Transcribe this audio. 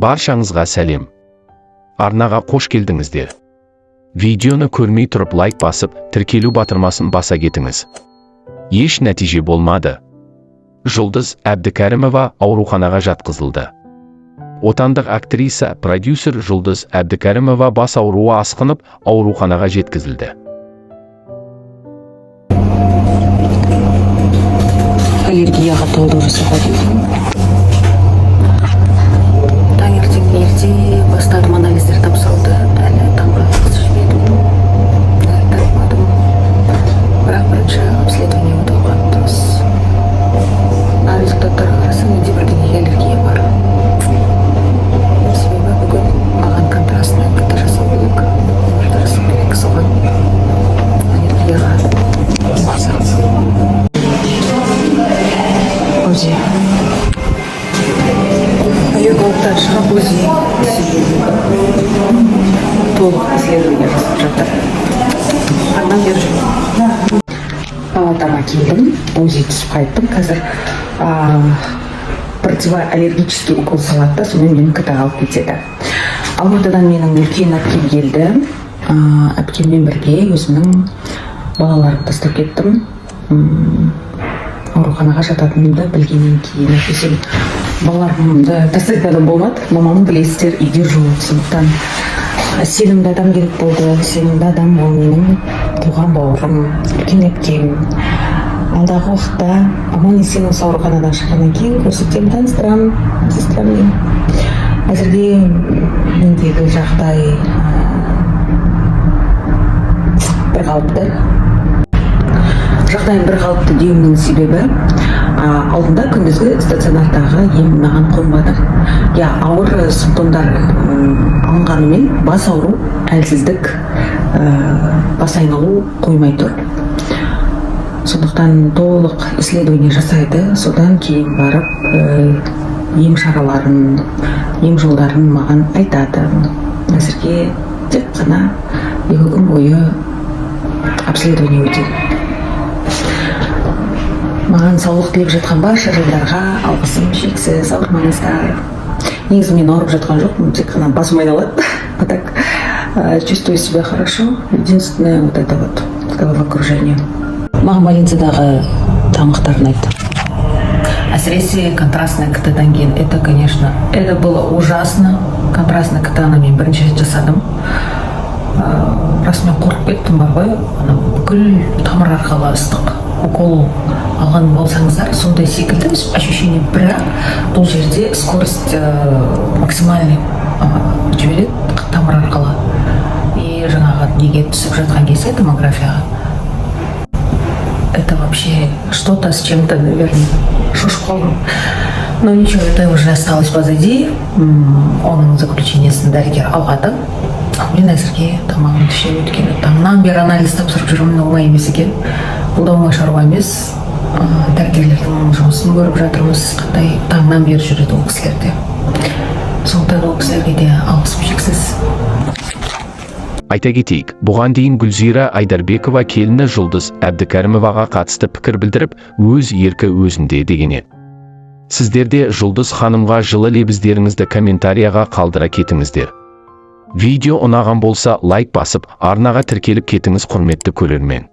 Баршаңызға сәлем. Арнаға қош келдіңіздер. Видеоны көрмей тұрып лайк басып, тіркелу батырмасын баса кетіңіз. Еш нәтиже болмады. Жұлдыз Әбдікәрімова ауруханаға жатқызылды. Отандық актриса, продюсер Жұлдыз Әбдікәрімова бас ауруы асқынып, ауруханаға жеткізілді. Аллергияға талдау жасауға деймін. Таңертең ерте бастадым, анализдер тапсырылды. Әлі таңға жібердім. Таппадым. Бірақ бірінші обследование өтіп алған дұрыс. Результаттарға қарасам, менде бірдеңеге аллергия бар. Себебі бүгін маған контрастный КТ жасау керек. Жасау керек, соған аллергияға УЗИ. Аллергологтар шығып УЗИ толық исследование жасап жатыр. Арнан бері жүрмін. Палатама келдім, УЗИ түсіп қайттым. Қазір противоаллергический укол салады, сонымен мені КТ-ға алып кетеді. Алматыдан менің үлкен әпкем келді. Әпкеммен бірге өзімнің балаларымды тастап кеттім. Ауруханаға жататынымды білгеннен кейін әкесем балаларымды тастайтын адам болмады. Мамамын білесіздер, үйде жоқ. Сондықтан сенімді адам керек болды. Сенімді адам ол менің туған бауырым, үлкен әпкем. Алдағы уақытта аман есен осы ауруханадан шыққаннан кейін көрсетемін, таныстырамын, сестраммен. Әзірге мендегі жағдай бір қалыпты. Жағдайым бір қалыпты деуімнің себебі, алдында күндізгі стационардағы ем маған қонбады. Ауыр симптомдар алынғанымен бас ауру, әлсіздік, бас айналу қоймай тұр. Сондықтан толық исследование жасайды, содан кейін барып ем шараларын, ем жолдарын маған айтады. Әзірге тек қана 2 күн бойы обследование өтеді. Маған саулық тілеп жатқан барша жандарға алғысым шексіз, ауырмаңыздар. Негізі мен ауырып жатқан жоқпын, тек қана басым айналады. А так чувствую себя хорошо. Единственное вот это вот головокружение. Маған больницадағы тамақтарын айтты. Әсіресе контрастный КТ-дан кейін, это, конечно, это было ужасно. Контрастный КТ-ны мен бірінші рет жасадым. Рас мен қорқып кеттім, бар ғой, бүкіл тамыр арқылы ыстық укол алған болсаңыздар, сондай секілді ощущение, бірақ бұл жерде скорость максимальный жібереді тамыр арқылы. И жаңағы неге түсіп жатқан кезде томографияға, это вообще что-то с чем-то, наверное, шошып қалдым. Но ничего, это уже осталось позади. Оның заключениесін дәрігер алғады. Мен әзірге тамағым түшеп өткені. Таңнан бері анализ тапсырып жүрмін, оңай емес екен. Бұл да оңай шаруа емес. Дәрігерлердің жұмысын көріп жатырмыз. Қандай таңнан бері жүреді ол кісілерде. Сондықтан ол кісілерге де алғысым шексіз. Айта кетейік, бұған дейін Гүлзира Айдарбекова келіні Жұлдыз Әбдікәрімоваға қатысты пікір білдіріп, өз еркі өзінде деген еді. Сіздерде Жұлдыз ханымға жылы лебіздеріңізді комментарияға қалдыра кетіңіздер. Видео ұнаған болса лайк басып, арнаға тіркеліп кетіңіз құрметті көрермен.